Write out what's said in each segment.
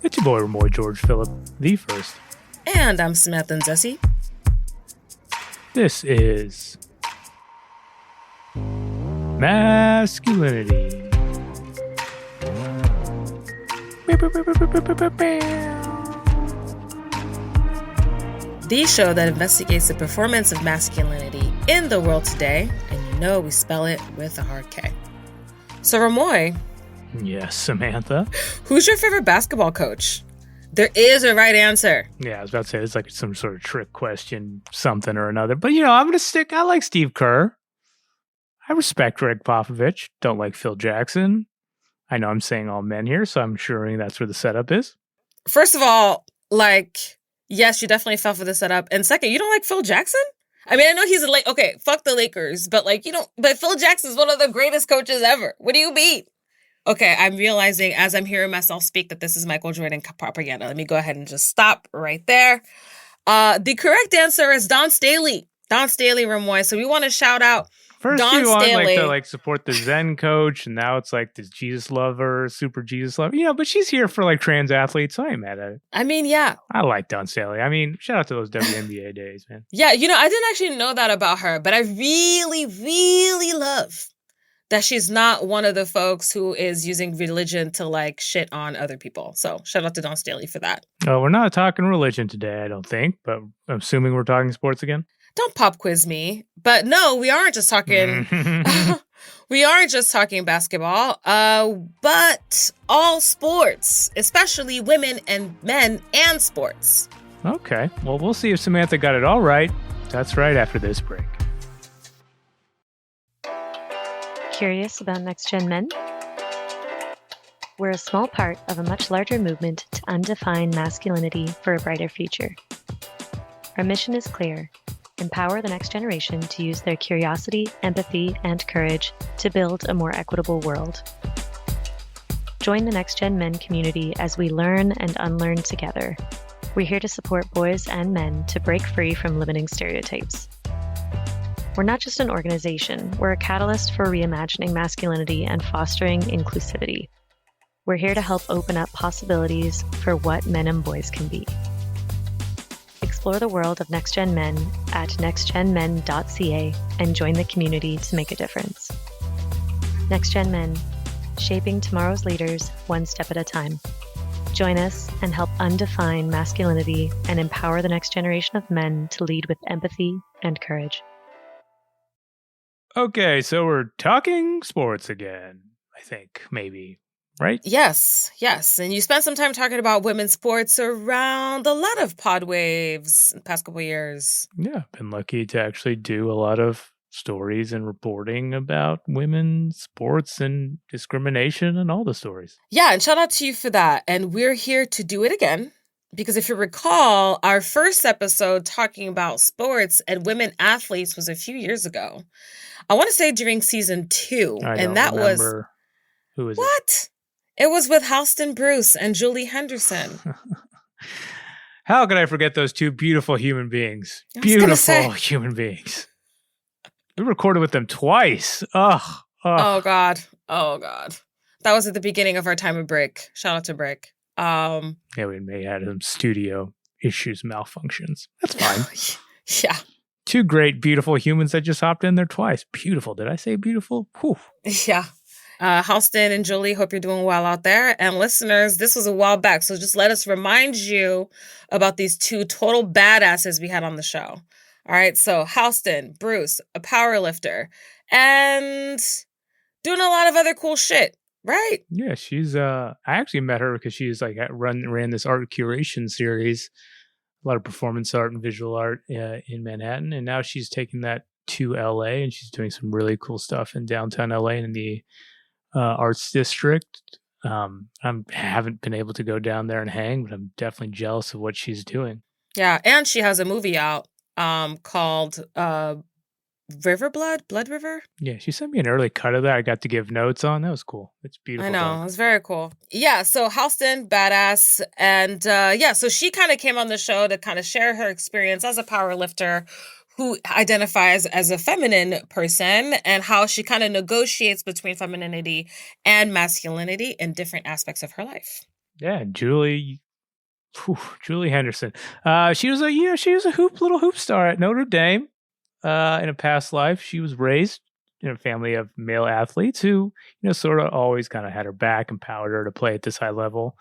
It's your boy Remoy George Phillip, the first. And I'm Samantha and Remoy. This is MASKulinity. The show that investigates the performance of masculinity in the world today, and you know we spell it with a hard K. So Remoy. Yes, Samantha. Who's your favorite basketball coach? There is a right answer. Yeah, I was about to say it's like some sort of trick question, something or another. But I'm going to stick. I like Steve Kerr. I respect Greg Popovich. Don't like Phil Jackson. I know I'm saying all men here, so I'm sure that's where the setup is. First of all, yes, you definitely fell for the setup. And second, you don't like Phil Jackson? I mean, I know he's okay, fuck the Lakers, but but Phil Jackson's one of the greatest coaches ever. What do you mean? Okay, I'm realizing as I'm hearing myself speak that this is Michael Jordan propaganda. Let me go ahead and just stop right there. The correct answer is Don Staley. Don Staley, Remoy. So we want to shout out First Don you want Staley. to support the Zen coach, and now it's like this Jesus lover, super Jesus lover. But she's here for trans athletes, so I ain't mad at it. I mean, yeah. I like Don Staley. I mean, shout out to those WNBA days, man. Yeah, I didn't actually know that about her, but I really, really love that she's not one of the folks who is using religion to shit on other people. So shout out to Don Staley for that. Oh, we're not talking religion today, I don't think, but I'm assuming we're talking sports again. Don't pop quiz me. But no, we aren't just talking we aren't just talking basketball, but all sports, especially women and men and sports. Okay. Well, we'll see if Samantha got it all right. That's right after this break. Curious about next-gen men? We're a small part of a much larger movement to undefine masculinity for a brighter future. Our mission is clear: empower the next generation to use their curiosity, empathy, and courage to build a more equitable world. Join the Next Gen Men community as we learn and unlearn together. We're here to support boys and men to break free from limiting stereotypes. We're not just an organization, we're a catalyst for reimagining masculinity and fostering inclusivity. We're here to help open up possibilities for what men and boys can be. Explore the world of Next Gen Men at nextgenmen.ca and join the community to make a difference. Next Gen Men, shaping tomorrow's leaders one step at a time. Join us and help undefine masculinity and empower the next generation of men to lead with empathy and courage. Okay, so we're talking sports again, I think, maybe, right? Yes. And you spent some time talking about women's sports around a lot of pod waves in the past couple of years. Yeah, been lucky to actually do a lot of stories and reporting about women's sports and discrimination and all the stories. Yeah, and shout out to you for that. And we're here to do it again. Because if you recall, our first episode talking about sports and women athletes was a few years ago. I want to say during season 2. And that was... Who is what? It was with Halston Bruce and Julie Henderson. How could I forget those two beautiful human beings? Beautiful human beings. We recorded with them twice. Oh, God. That was at the beginning of our time of break. Shout out to break. Yeah, we may have some studio issues, malfunctions. That's fine. Yeah. Two great, beautiful humans that just hopped in there twice. Beautiful. Did I say beautiful? Whew. Yeah. Halston and Julie, hope you're doing well out there. And listeners, this was a while back, so just let us remind you about these two total badasses we had on the show. All right, so Halston, Bruce, a power lifter, and doing a lot of other cool shit, right? Yeah, she's, I actually met her because she's ran this art curation series, a lot of performance art and visual art in Manhattan. And now she's taking that to LA and she's doing some really cool stuff in downtown LA and in the arts district. I haven't been able to go down there and hang, but I'm definitely jealous of what she's doing. Yeah, and she has a movie out called Blood River. Yeah, she sent me an early cut of that. I got to give notes on. That was cool. It's beautiful. I know. It was very cool. Yeah, so Halston, badass. And so she kind of came on the show to kind of share her experience as a power lifter who identifies as a feminine person and how she kind of negotiates between femininity and masculinity in different aspects of her life. Yeah, Julie Henderson. She was a little hoop star at Notre Dame. In a past life, she was raised in a family of male athletes who, sort of always kind of had her back, empowered her to play at this high level.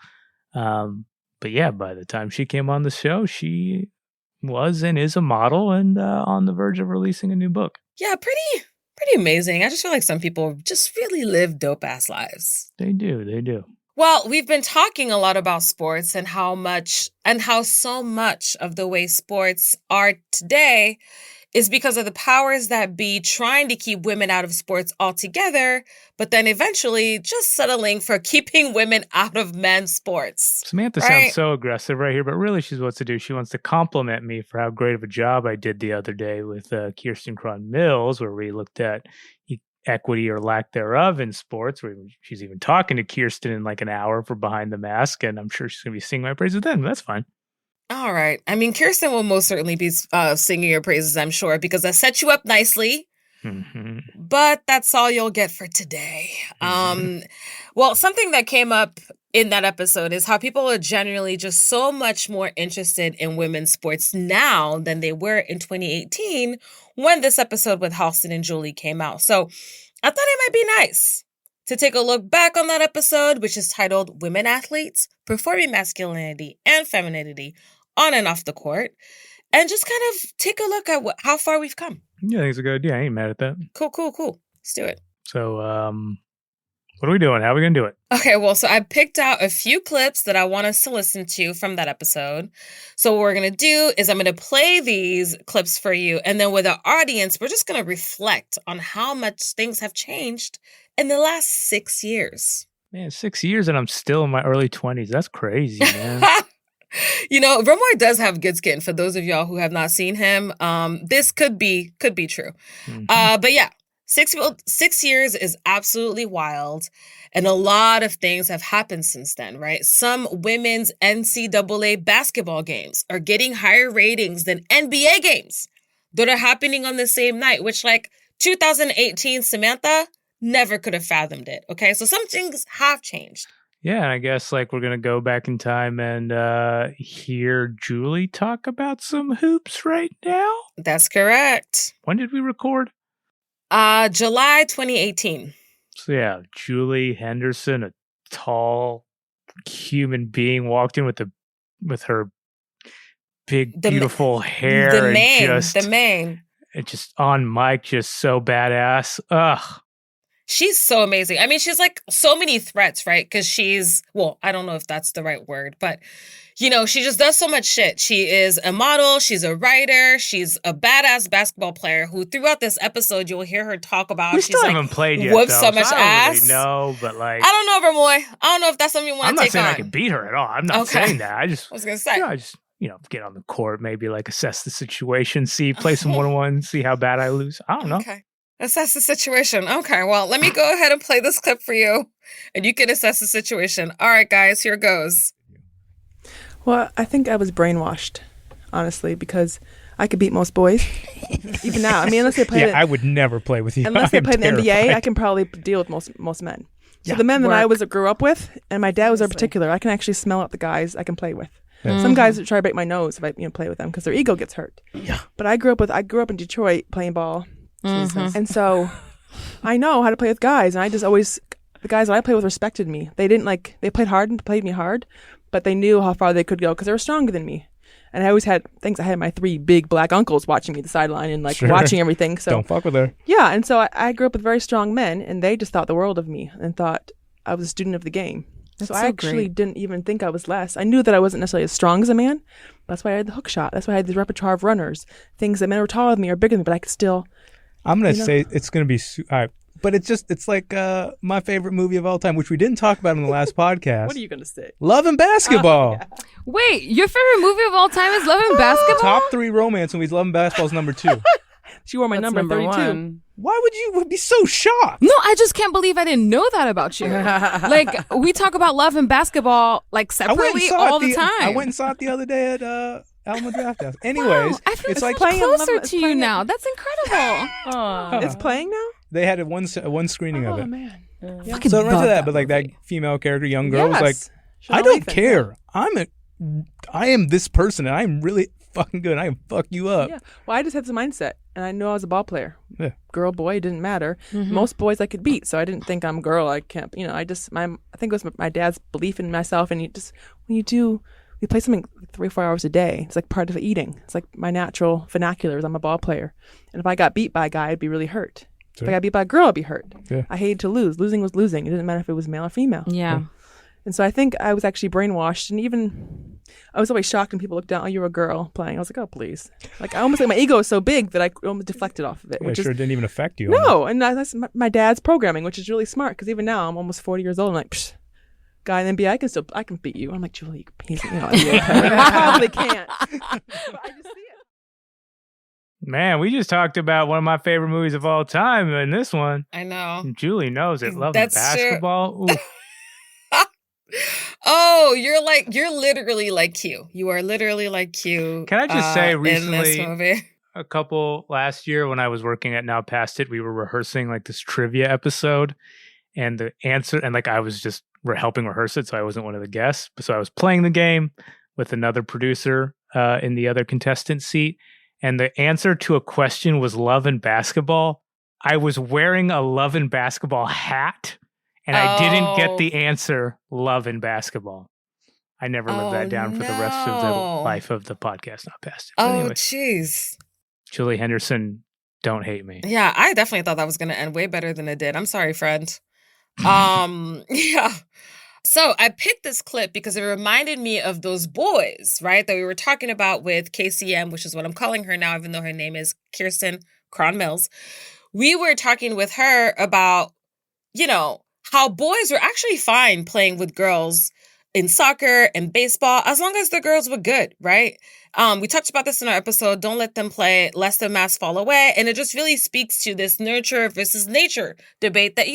But yeah, by the time she came on the show, she was and is a model and on the verge of releasing a new book. Yeah, pretty amazing. I just feel like some people just really live dope ass lives. They do. Well, we've been talking a lot about sports and how so much of the way sports are today is because of the powers that be trying to keep women out of sports altogether, but then eventually just settling for keeping women out of men's sports. Samantha sounds so aggressive right here, but really she's wants to do. She wants to compliment me for how great of a job I did the other day with Kirsten Cron Mills, where we looked at equity or lack thereof in sports. She's even talking to Kirsten in like an hour for Behind the Mask, and I'm sure she's going to be singing my praises then, but that's fine. All right. I mean, Kirsten will most certainly be singing your praises, I'm sure, because I set you up nicely. Mm-hmm. But that's all you'll get for today. Mm-hmm. Well, something that came up in that episode is how people are generally just so much more interested in women's sports now than they were in 2018 when this episode with Halston and Julie came out. So I thought it might be nice to take a look back on that episode, which is titled Women Athletes, Performing Masculinity and Femininity on and off the court, and just kind of take a look at how far we've come. Yeah, I think it's a good idea. I ain't mad at that. Cool. Let's do it. So, what are we doing? How are we going to do it? Okay, well, so I picked out a few clips that I want us to listen to from that episode. So what we're going to do is I'm going to play these clips for you, and then with our audience, we're just going to reflect on how much things have changed in the last 6 years. Man, 6 years and I'm still in my early 20s. That's crazy, man. Remoy does have good skin. For those of y'all who have not seen him, this could be true. Mm-hmm. But yeah, 6 years is absolutely wild. And a lot of things have happened since then, right? Some women's NCAA basketball games are getting higher ratings than NBA games that are happening on the same night, which 2018 Samantha never could have fathomed it. Okay, so some things have changed. Yeah, and I guess we're going to go back in time and hear Julie talk about some hoops right now. That's correct. When did we record? July 2018. So yeah, Julie Henderson, a tall human being, walked in with her big, beautiful hair. The mane. Just on mic, just so badass. Ugh. She's so amazing. I mean, she's so many threats, right? Because I don't know if that's the right word, but, she just does so much shit. She is a model. She's a writer. She's a badass basketball player who throughout this episode, you'll hear her talk about. We still haven't played yet, whoops so much ass. No, but I don't know, Remoy. I don't know if that's something you want to take on. I'm not saying I can beat her at all. I'm not saying that. I was going to say. I just, get on the court, maybe assess the situation, play some one-on-one, see how bad I lose. I don't know. Okay. Assess the situation. Okay, well, let me go ahead and play this clip for you, and you can assess the situation. All right, guys, here goes. Well, I think I was brainwashed, honestly, because I could beat most boys, even now. I mean, unless they play. I would never play with you. Unless they play in the NBA, I can probably deal with most men. So the men that I grew up with, and my dad was in particular, I can actually smell out the guys I can play with. Mm-hmm. Some guys try to break my nose if I play with them because their ego gets hurt. Yeah. But I grew up in Detroit playing ball. Mm-hmm. And so I know how to play with guys, and I just always, the guys that I played with respected me. They didn't they played hard and played me hard, but they knew how far they could go because they were stronger than me. And I always had things. I had my 3 big black uncles watching me at the sideline and watching everything. So don't fuck with her. Yeah, and so I grew up with very strong men, and they just thought the world of me and thought I was a student of the game. So I actually didn't even think I was less. I knew that I wasn't necessarily as strong as a man. That's why I had the hook shot. That's why I had the repertoire of runners, things that men were taller than me or bigger than me, but I could still. I'm going to say it's going to be, but it's like my favorite movie of all time, which we didn't talk about in the last podcast. What are you going to say? Love and Basketball. Yeah. Wait, your favorite movie of all time is Love and Basketball? Top 3 romance movies, Love and Basketball is number 2. She wore my number 32. 1. Why would you be so shocked? No, I just can't believe I didn't know that about you. We talk about Love and Basketball separately all the time. I went and saw it the other day at Alma Draft House. Anyways, wow, I feel it's closer to you now. That's incredible. It's playing now? They had one screening of it. Oh, man. So right to that, but that female character, young girl, was I don't care. I am this person, and I'm really fucking good. I can fuck you up. Yeah. Well, I just had the mindset, and I know I was a ball player. Yeah. Girl, boy, it didn't matter. Mm-hmm. Most boys I could beat, so I didn't think I'm a girl. I can't. I think it was my dad's belief in myself, and we play something 3 or 4 hours a day. It's like part of eating. It's like my natural vernacular is I'm a ball player, and if I got beat by a guy, I'd be really hurt. Sure. If I got beat by a girl, I'd be hurt. Yeah. I hated to lose. Losing was losing. It didn't matter if it was male or female. Yeah. And so I think I was actually brainwashed, and even I was always shocked when people looked down, oh, you're a girl playing. I was like, oh, please. Like, I almost, like, my ego is so big that I almost deflected off of it. Yeah, sure didn't even affect you. No, and that's my dad's programming, which is really smart, because even now, I'm almost 40 years old, I'm like, psh, guy in the NBA, I can beat you. I'm like, Julie, he's, I probably can't. But I just see it. Man, we just talked about one of my favorite movies of all time in this one. I know. Julie knows it. Love That's basketball. Oh, you're literally like Q. You are literally like Q. Can I just say recently, in this movie? a couple last year when I was working at Now Past It, we were rehearsing like this trivia episode, and the answer, and like I was just helping rehearse it, so I wasn't one of the guests. So I was playing the game with another producer in the other contestant seat, and the answer to a question was love and basketball. I was wearing a love and basketball hat. And I didn't get the answer, love and basketball. I never lived that down for the rest of the life of the podcast, Not Past It. But anyway, jeez. Julie Henderson, don't hate me. Yeah, I definitely thought that was going to end way better than it did. I'm sorry, friend. Yeah. So I picked this clip because it reminded me of those boys, right, that we were talking about with KCM, which is what I'm calling her now, even though her name is Kirsten Cron Mills. We were talking with her about, how boys were actually fine playing with girls in soccer and baseball, as long as the girls were good, right? We talked about this in our episode, Don't Let Them Play, Lest the Mask Fall Away. And it just really speaks to this nurture versus nature debate that,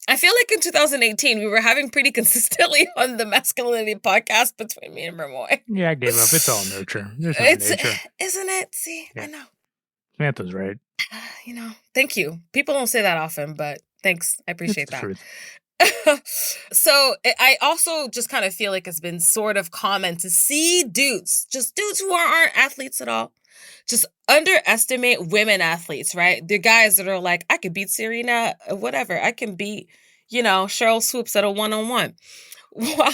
I feel like in 2018, we were having pretty consistently on the Masculinity podcast between me and Remoy. Yeah, I gave up. It's all nurture. There's no nature. Isn't it? See, yeah. I know. Samantha's right. Thank you. People don't say that often, but thanks. I appreciate that. Truth. So I also just kind of feel like it's been sort of common to see dudes who aren't athletes at all, just underestimate women athletes, right? The guys that are like, I could beat Serena, whatever. I can beat, Cheryl Swoops at a one-on-one. Wow.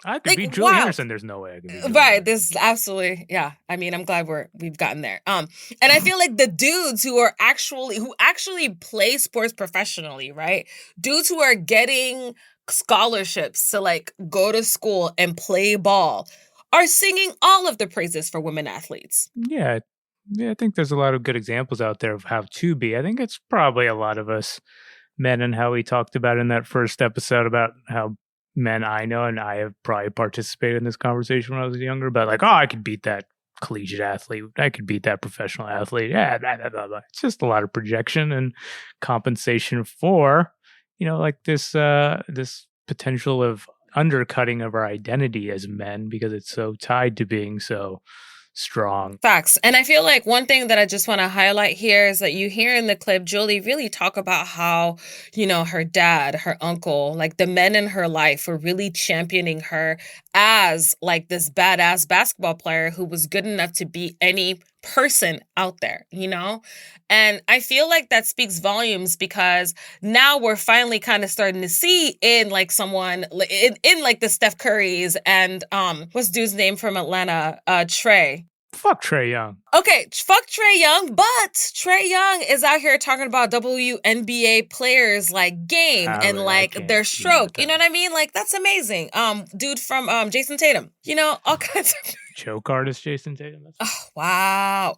I could beat Julie Henderson. There's no way I could beat Julie. Right. This absolutely, yeah. I mean, I'm glad we've gotten there. And I feel like the dudes who actually play sports professionally, right? Dudes who are getting scholarships to like go to school and play ball are singing all of the praises for women athletes. Yeah, I think there's a lot of good examples out there of how to be. I think it's probably a lot of us men, and how we talked about in that first episode about how men I know, and I have probably participated in this conversation when I was younger, about like, I could beat that collegiate athlete. I could beat that professional athlete. Yeah, blah, blah, blah, blah. It's just a lot of projection and compensation for, like this potential of undercutting of our identity as men, because it's so tied to being so strong. Facts. And I feel like one thing that I just want to highlight here is that you hear in the clip Julie really talk about how, her dad, her uncle, like the men in her life were really championing her as like this badass basketball player who was good enough to beat any person out there, And I feel like that speaks volumes, because now we're finally kind of starting to see in like someone in like the Steph Currys and what's dude's name from Atlanta, Trey. Fuck Trae Young. Okay, fuck Trae Young, but Trae Young is out here talking about WNBA players like game and like their stroke. You know what I mean? Like, that's amazing. Dude from Jason Tatum. All kinds of choke artist Jason Tatum. Oh, wow.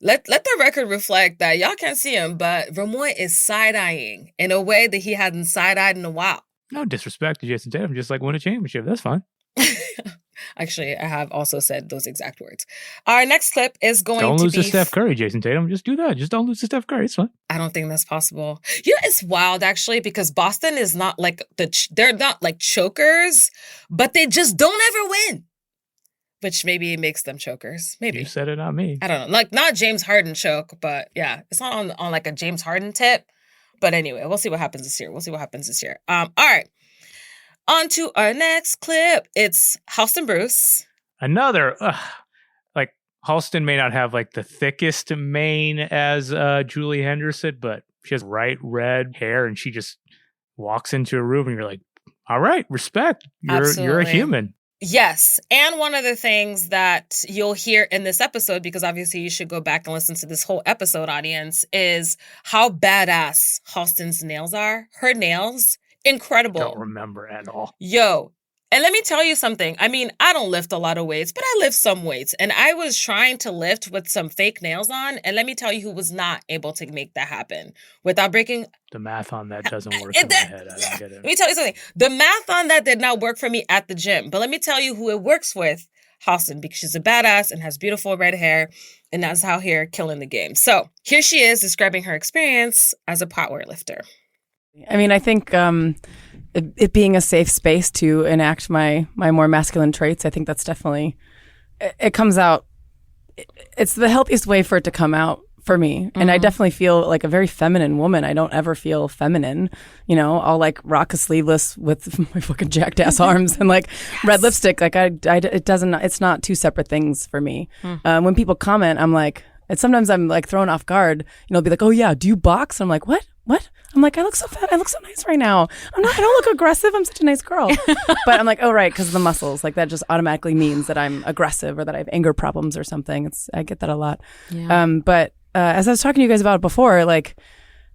Let the record reflect that y'all can't see him, but Remoy is side-eyeing in a way that he hadn't side-eyed in a while. No disrespect to Jason Tatum, just like win a championship. That's fine. Actually, I have also said those exact words. Our next clip is going to be... Don't lose to Steph Curry, Jason Tatum. Just do that. Just don't lose to Steph Curry. It's fine. I don't think that's possible. It's wild, actually, because Boston is not like... They're not like chokers, but they just don't ever win. Which maybe makes them chokers. Maybe. You said it, not me. I don't know. Like, not James Harden choke, but yeah. It's not on like a James Harden tip. But anyway, we'll see what happens this year. All right. On to our next clip. It's Halston Bruce. Another, like, Halston may not have, like, the thickest mane as Julie Henderson, but she has bright red hair, and she just walks into a room, and you're like, all right, respect. You're a human. Yes. And one of the things that you'll hear in this episode, because obviously you should go back and listen to this whole episode, audience, is how badass Halston's nails are. Her nails, incredible. Don't remember at all. Yo. And let me tell you something. I mean, I don't lift a lot of weights, but I lift some weights. And I was trying to lift with some fake nails on. And let me tell you who was not able to make that happen without breaking. The math on that doesn't work in my head. I don't get it. Let me tell you something. The math on that did not work for me at the gym. But let me tell you who it works with, Halston, because she's a badass and has beautiful red hair. And that's how here killing the game. So here she is describing her experience as a power lifter. I mean, I think it being a safe space to enact my more masculine traits, I think that's definitely, it comes out, it's the healthiest way for it to come out for me. And I definitely feel like a very feminine woman. I don't ever feel feminine. You know, I'll like rock a sleeveless with my fucking jacked ass arms and like red lipstick. Like it's not two separate things for me. When people comment, I'm like, and sometimes I'm like thrown off guard. You know, they'll be like, oh yeah, do you box? And I'm like, what? I'm like, I look so fat. I look so nice right now. I don't look aggressive. I'm such a nice girl. But I'm like, oh, right, because of the muscles. Like that just automatically means that I'm aggressive or that I have anger problems or something. I get that a lot. Yeah. But as I was talking to you guys about before, like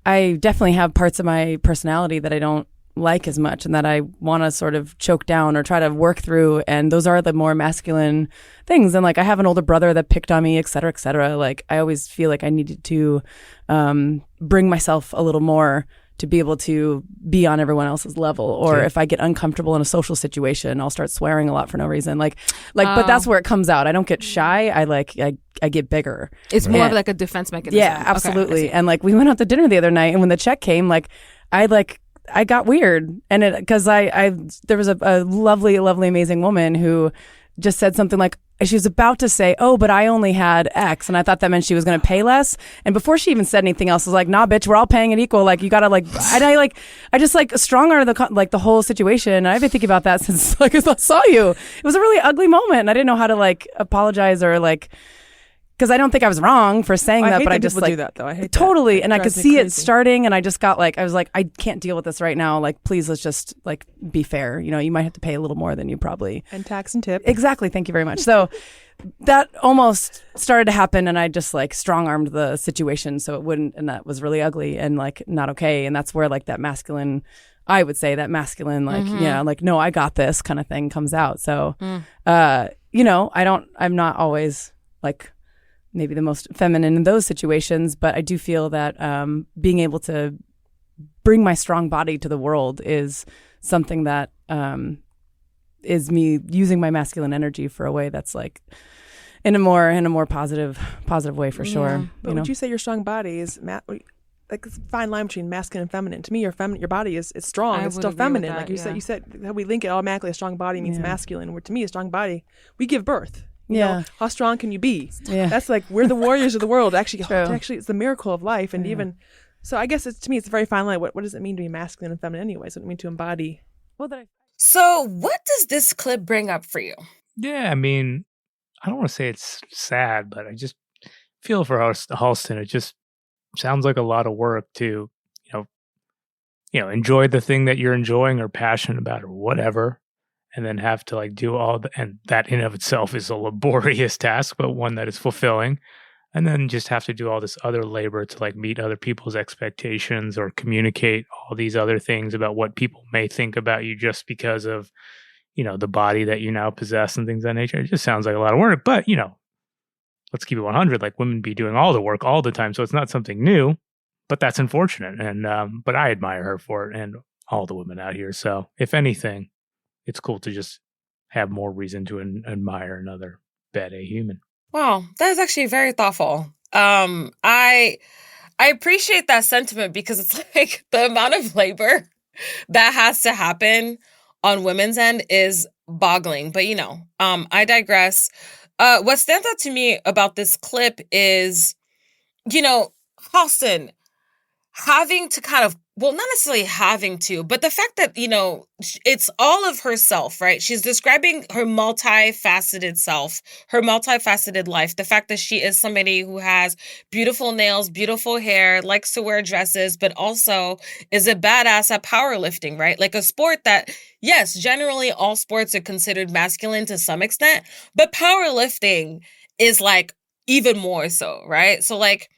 I definitely have parts of my personality that I don't like as much and that I want to sort of choke down or try to work through. And those are the more masculine things. And like I have an older brother that picked on me, et cetera, et cetera. Like I always feel like I needed to bring myself a little more to be able to be on everyone else's level. Or if I get uncomfortable in a social situation, I'll start swearing a lot for no reason. But that's where it comes out. I don't get shy. I get bigger. It's more of like a defense mechanism. Yeah, absolutely. Okay, and like we went out to dinner the other night and when the check came, like I got weird, and because there was a lovely, amazing woman who just said something like she was about to say, "Oh, but I only had X," and I thought that meant she was going to pay less. And before she even said anything else, I was like, "Nah, bitch, we're all paying it equal. Like you gotta like." I just strong-armed the whole situation. And I've been thinking about that since like I saw you. It was a really ugly moment, and I didn't know how to like apologize or like. Because I don't think I was wrong for saying that, but I just like do that though. I hate totally, that. And I could see it starting, and I just got like I was like I can't deal with this right now. Like please, let's just like be fair. You know, you might have to pay a little more than you probably and tax and tip. Exactly. Thank you very much. So that almost started to happen, and I just like strong armed the situation so it wouldn't, and that was really ugly and like not okay. And that's where like that masculine. I would say that masculine, like, like, no, I got this kind of thing comes out. So, you know, I'm not always like maybe the most feminine in those situations, but I do feel that being able to bring my strong body to the world is something that is me using my masculine energy for a way that's like in a more positive way for sure. But would you say your strong body is like a fine line between masculine and feminine? To me, your body is strong. It's still feminine. Like you said how we link it automatically. A strong body means masculine. Where to me, a strong body, we give birth. You know, how strong can you be? Yeah. That's like we're the warriors of the world. Actually, it's the miracle of life. And even so, I guess to me, it's a very fine line. What does it mean to be masculine and feminine? Anyways, what does it mean to embody? So, what does this clip bring up for you? Yeah, I mean, I don't want to say it's sad, but I just feel for Halston. It just sounds like a lot of work to, enjoy the thing that you're enjoying or passionate about or whatever. And then have to like do and that in of itself is a laborious task, but one that is fulfilling. And then just have to do all this other labor to like meet other people's expectations or communicate all these other things about what people may think about you just because of, the body that you now possess and things of that nature. It just sounds like a lot of work, but let's keep it 100. Like women be doing all the work all the time. So it's not something new, but that's unfortunate. And, but I admire her for it and all the women out here. So if anything, it's cool to just have more reason to admire another bad A human. Wow, that is actually very thoughtful. I appreciate that sentiment because it's like the amount of labor that has to happen on women's end is boggling. But I digress. What stands out to me about this clip is, Halston having to kind of well, not necessarily having to, but the fact that, it's all of herself, right? She's describing her multifaceted self, her multifaceted life. The fact that she is somebody who has beautiful nails, beautiful hair, likes to wear dresses, but also is a badass at powerlifting, right? Like a sport that, yes, generally all sports are considered masculine to some extent, but powerlifting is like even more so, right? So like,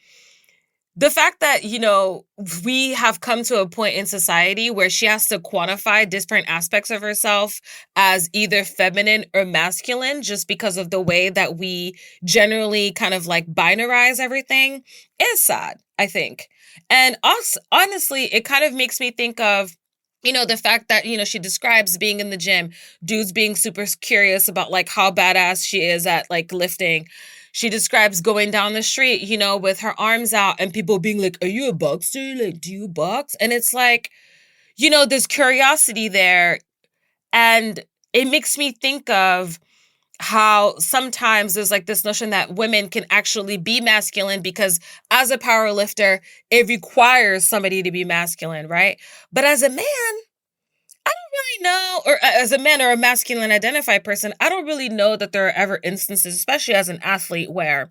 the fact that, we have come to a point in society where she has to quantify different aspects of herself as either feminine or masculine just because of the way that we generally kind of like binarize everything is sad, I think. And honestly, it kind of makes me think of, the fact that, she describes being in the gym, dudes being super curious about like how badass she is at like lifting. She describes going down the street, with her arms out and people being like, are you a boxer? Like, do you box? And it's like, there's curiosity there. And it makes me think of how sometimes there's like this notion that women can actually be masculine because as a power lifter, it requires somebody to be masculine, right? But as a man, I don't really know, or as a man or a masculine identified person, I don't really know that there are ever instances, especially as an athlete, where,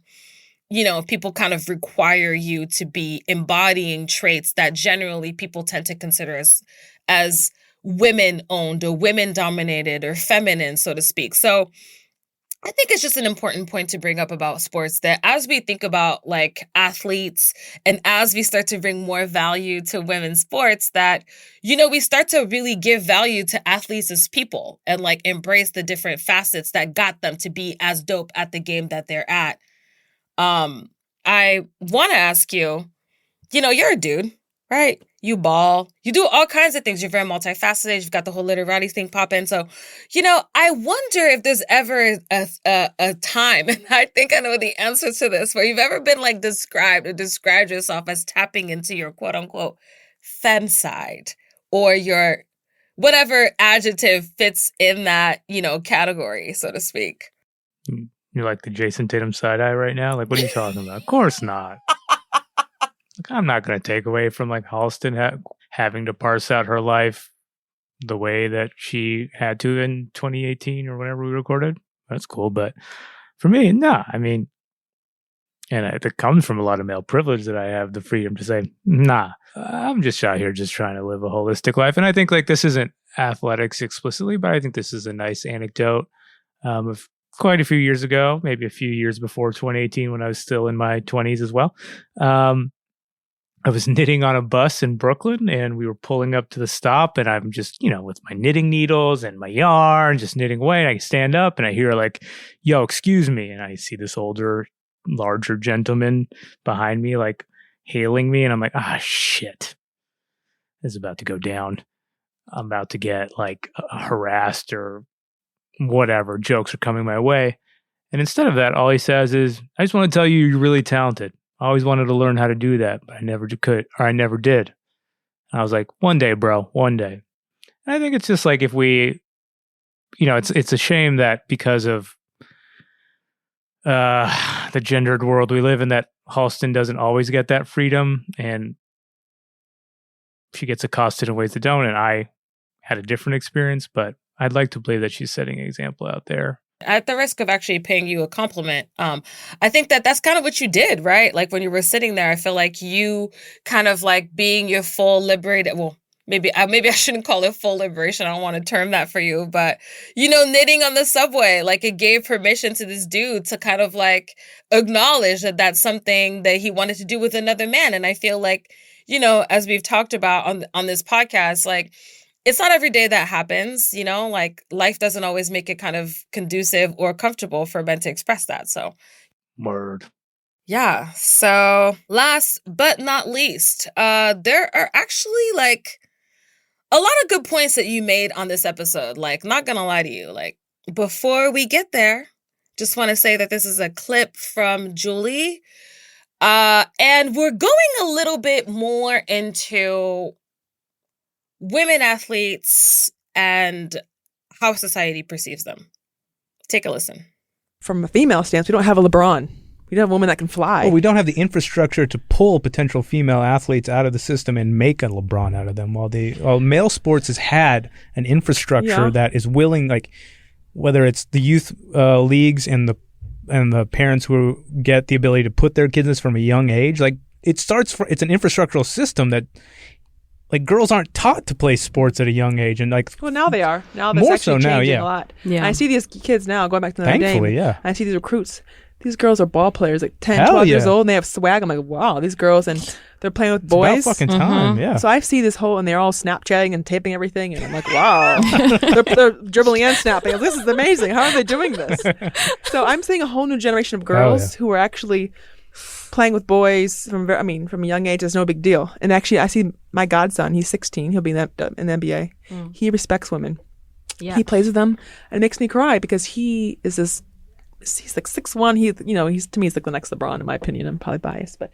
people kind of require you to be embodying traits that generally people tend to consider as women owned or women dominated or feminine, so to speak. So I think it's just an important point to bring up about sports, that as we think about like athletes and as we start to bring more value to women's sports, that, we start to really give value to athletes as people and like embrace the different facets that got them to be as dope at the game that they're at. I want to ask you, you're a dude, right? You ball, you do all kinds of things. You're very multifaceted. You've got the whole literati thing popping. So, I wonder if there's ever a time, and I think I know the answer to this, where you've ever been like described yourself as tapping into your quote unquote femme side, or your whatever adjective fits in that, category, so to speak. You're like the Jason Tatum side eye right now? Like, what are you talking about? Of course not. I'm not going to take away from like Halston having to parse out her life the way that she had to in 2018 or whenever we recorded. That's cool. But for me, nah. I mean, and it comes from a lot of male privilege that I have the freedom to say, nah, I'm just out here just trying to live a holistic life. And I think like this isn't athletics explicitly, but I think this is a nice anecdote of quite a few years ago, maybe a few years before 2018 when I was still in my 20s as well. I was knitting on a bus in Brooklyn and we were pulling up to the stop and I'm just, with my knitting needles and my yarn, just knitting away. And I stand up and I hear like, yo, excuse me. And I see this older, larger gentleman behind me, like hailing me. And I'm like, shit, this is about to go down. I'm about to get like harassed or whatever. Jokes are coming my way. And instead of that, all he says is, I just want to tell you, you're really talented. I always wanted to learn how to do that, but I never could, or I never did. And I was like, one day, bro, one day. And I think it's just like if we, it's a shame that because of the gendered world we live in, that Halston doesn't always get that freedom, and she gets accosted in ways that don't. And I had a different experience, but I'd like to believe that she's setting an example out there. At the risk of actually paying you a compliment, I think that that's kind of what you did, right? Like when you were sitting there, I feel like you kind of like being your full liberated, well, maybe I shouldn't call it full liberation. I don't want to term that for you, but, knitting on the subway, like it gave permission to this dude to kind of like acknowledge that that's something that he wanted to do with another man. And I feel like, as we've talked about on this podcast, like, it's not every day that happens, like life doesn't always make it kind of conducive or comfortable for men to express that. So, word. Yeah. So last but not least, there are actually like a lot of good points that you made on this episode. Like, not going to lie to you, like before we get there, just want to say that this is a clip from Julie. And we're going a little bit more into women athletes and how society perceives them. Take a listen. From a female stance, we don't have a LeBron. We don't have women that can fly. Well, we don't have the infrastructure to pull potential female athletes out of the system and make a LeBron out of them. While male sports has had an infrastructure that is willing, like whether it's the youth leagues and the parents who get the ability to put their kids in this from a young age, like it's an infrastructural system that. Like girls aren't taught to play sports at a young age, and like now they are. Now that's more actually so now, changing yeah. a lot. Yeah. And I see these kids now going back to Notre Dame. Thankfully, yeah. I see these recruits. These girls are ball players, like 10, Hell 12 years yeah. old, and they have swag. I'm like, wow, these girls, and they're playing with It's boys. about fucking time, yeah. So I see this whole, and they're all Snapchatting and taping everything, and I'm like, wow, they're dribbling and snapping. This is amazing. How are they doing this? So I'm seeing a whole new generation of girls who are actually playing with boys from a young age. Is no big deal. And actually, I see my godson. He's 16. He'll be in the NBA. He respects women. Yeah. He plays with them, and it makes me cry because he is this. He's like 6'1". He's to me he's like the next LeBron in my opinion. I'm probably biased, but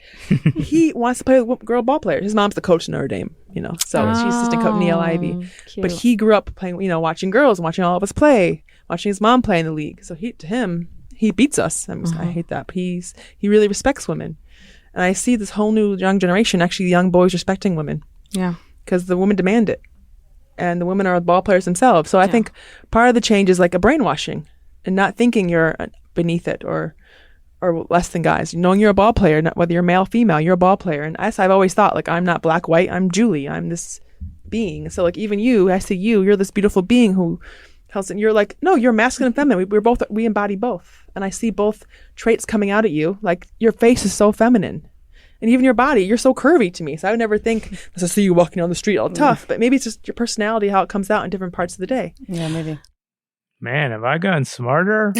he wants to play with girl ball players. His mom's the coach in Notre Dame, so she's assistant coach Neil Ivy. Cute. But he grew up playing, watching girls and watching all of us play, watching his mom play in the league. So he beats us. I hate that, but he really respects women, and I see this whole new young generation, actually young boys respecting women. Yeah. Because the women demand it, and the women are ball players themselves. So I think part of the change is like a brainwashing. And not thinking you're beneath it or less than guys. Knowing you're a ball player, not whether you're male or female, you're a ball player. And I've always thought, like, I'm not black, white, I'm Julie. I'm this being. So, like, even you, I see you're this beautiful being who, Halston, you're like, no, you're masculine and feminine. We embody both. And I see both traits coming out at you. Like, your face is so feminine. And even your body, you're so curvy to me. So I would never think, as I see you walking down the street all tough, but maybe it's just your personality, how it comes out in different parts of the day. Yeah, maybe. Man, have I gotten smarter?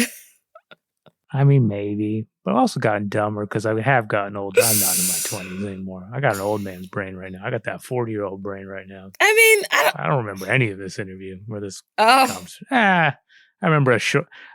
I mean, maybe. But I've also gotten dumber because I have gotten older. I'm not in my 20s anymore. I got an old man's brain right now. I got that 40-year-old brain right now. I mean, I don't remember any of this interview where this Oh. comes. I remember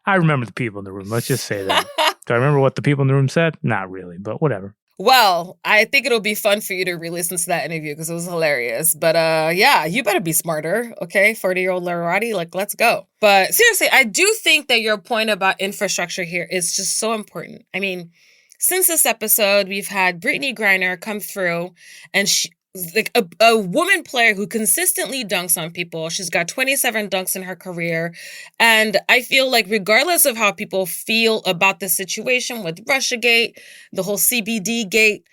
I remember the people in the room. Let's just say that. Do I remember what the people in the room said? Not really, but whatever. Well, I think it'll be fun for you to re-listen to that interview because it was hilarious. But yeah, you better be smarter, okay? 40-year-old Larati, like, let's go. But seriously, I do think that your point about infrastructure here is just so important. I mean, since this episode, we've had Brittany Griner come through, and she, like a woman player who consistently dunks on people. She's got 27 dunks in her career. And I feel like regardless of how people feel about the situation with Russiagate, the whole CBD gate,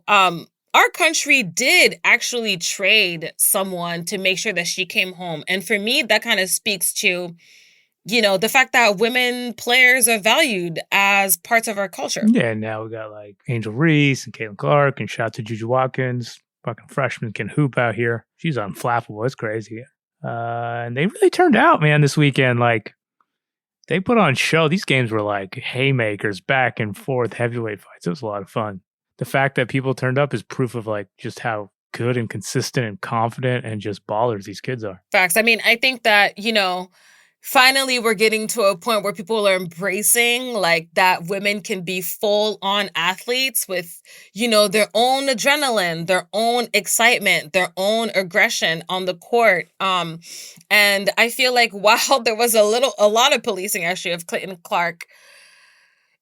our country did actually trade someone to make sure that she came home. And for me, that kind of speaks to, the fact that women players are valued as parts of our culture. Yeah, now we got like Angel Reese and Caitlin Clark and shout out to Juju Watkins. Fucking freshman can hoop out here. She's unflappable. It's crazy. And they really turned out, man, this weekend. Like, they put on show. These games were like haymakers, back and forth, heavyweight fights. It was a lot of fun. The fact that people turned up is proof of like just how good and consistent and confident and just ballers these kids are. Facts. I mean, I think that, finally we're getting to a point where people are embracing like that women can be full on athletes with, their own adrenaline, their own excitement, their own aggression on the court. And I feel like while there was a lot of policing actually of Caitlin Clark,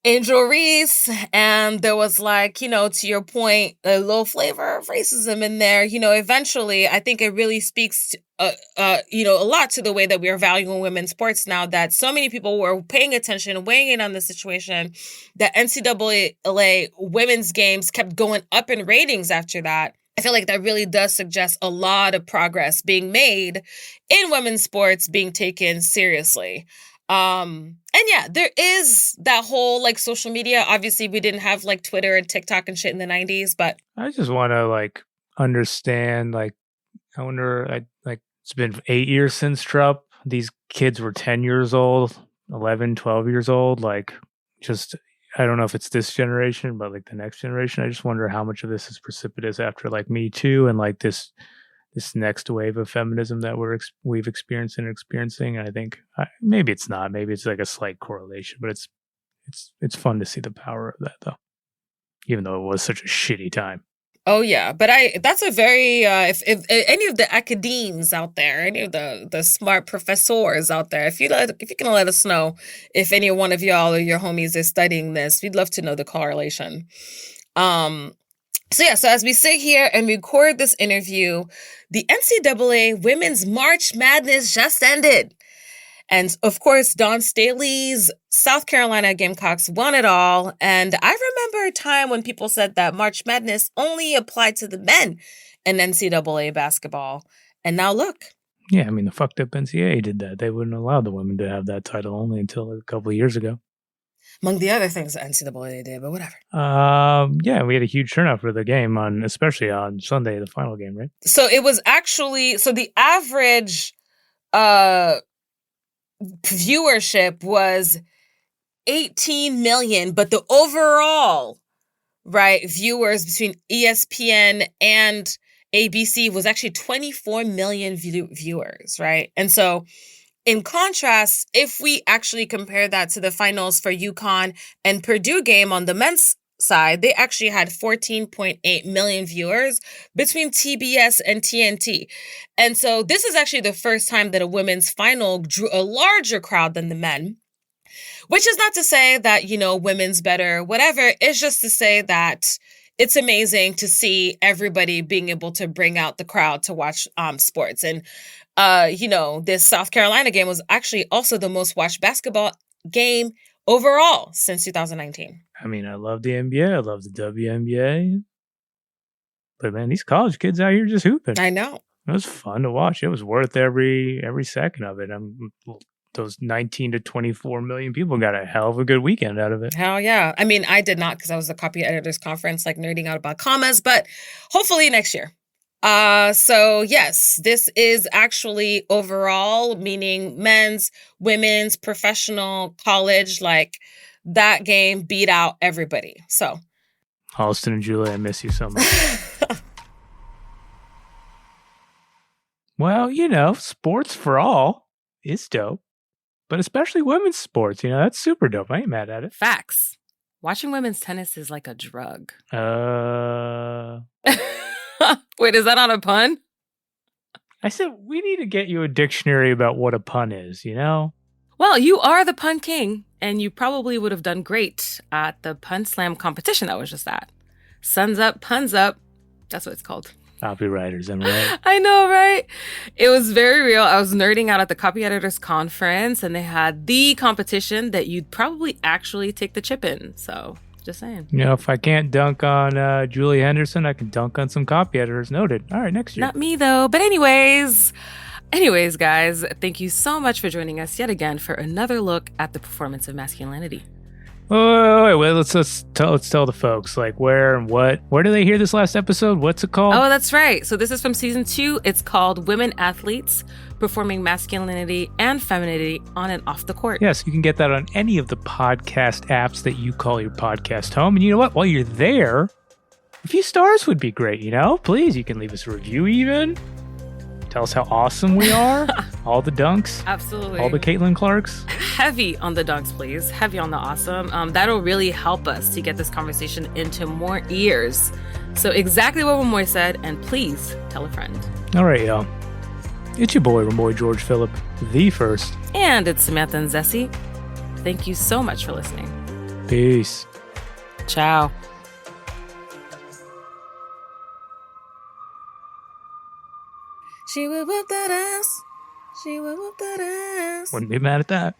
Angel Reese, and there was like, to your point, a little flavor of racism in there. Eventually, I think it really speaks, a lot to the way that we are valuing women's sports now, that so many people were paying attention, weighing in on the situation, that NCAA women's games kept going up in ratings after that. I feel like that really does suggest a lot of progress being made in women's sports being taken seriously. And yeah, there is that whole like social media. Obviously, we didn't have like Twitter and TikTok and shit in the 90s, but I just want to like understand, like, I wonder, like it's been 8 years since Trump. These kids were 10 years old, 11, 12 years old. Like, just, I don't know if it's this generation, but like the next generation. I just wonder how much of this is precipitous after like Me Too and like this next wave of feminism that we've experienced and experiencing. And I think maybe it's not. Maybe it's like a slight correlation, but it's fun to see the power of that though, even though it was such a shitty time. Oh yeah, but that's a very if any of the academes out there, any of the smart professors out there, if you can let us know if any one of y'all or your homies is studying this, we'd love to know the correlation. So as we sit here and record this interview, the NCAA Women's March Madness just ended. And of course, Dawn Staley's South Carolina Gamecocks won it all. And I remember a time when people said that March Madness only applied to the men in NCAA basketball. And now look. Yeah, I mean, the fucked up NCAA did that. They wouldn't allow the women to have that title only until a couple of years ago. Among the other things the NCAA did, but whatever. Yeah, we had a huge turnout for the game, especially on Sunday, the final game, right? So it was actually, the average viewership was 18 million, but the overall, right, viewers between ESPN and ABC was actually 24 million viewers, right? And so in contrast, if we actually compare that to the finals for UConn and Purdue game on the men's side, they actually had 14.8 million viewers between TBS and TNT. And so this is actually the first time that a women's final drew a larger crowd than the men, which is not to say that, women's better, whatever. It's just to say that it's amazing to see everybody being able to bring out the crowd to watch sports. And, this South Carolina game was actually also the most watched basketball game overall since 2019. I mean, I love the NBA. I love the WNBA. But man, these college kids out here just hooping. I know. It was fun to watch. It was worth every second of it. Those 19 to 24 million people got a hell of a good weekend out of it. Hell yeah. I mean, I did not because I was at the Copy Editors Conference, like nerding out about commas, but hopefully next year. So yes, this is actually overall, meaning men's, women's, professional, college, like that game beat out everybody. So Halston and Julie, I miss you so much. Well, sports for all is dope, but especially women's sports, that's super dope. I ain't mad at it. Facts. Watching women's tennis is like a drug. Wait, is that not a pun? I said, we need to get you a dictionary about what a pun is, Well, you are the pun king, and you probably would have done great at the pun slam competition that was just at. Suns up, puns up. That's what it's called. Copywriters, am I right? I know, right? It was very real. I was nerding out at the Copy Editors Conference, and they had the competition that you'd probably actually take the chip in. So, just saying. If I can't dunk on Julie Henderson, I can dunk on some copy editors. Noted. All right, next year. Not me, though. But anyways, guys, thank you so much for joining us yet again for another look at the performance of masculinity. Wait, let's tell the folks, like, where and what. Where do they hear this last episode? What's it called? Oh, that's right. So this is from season 2. It's called Women Athletes Performing Masculinity and Femininity on and Off the Court. Yes, you can get that on any of the podcast apps that you call your podcast home. And you know what? While you're there, a few stars would be great, Please, you can leave us a review even. Tell us how awesome we are. All the dunks. Absolutely. All the Caitlin Clarks. Heavy on the dunks, please. Heavy on the awesome. That'll really help us to get this conversation into more ears. So exactly what Remoy said, and please tell a friend. All right, y'all. It's your boy, Remoy George Phillip, the first. And it's Samantha and Zessie. Thank you so much for listening. Peace. Ciao. She will whoop that ass. She will whoop that ass. Wouldn't be mad at that.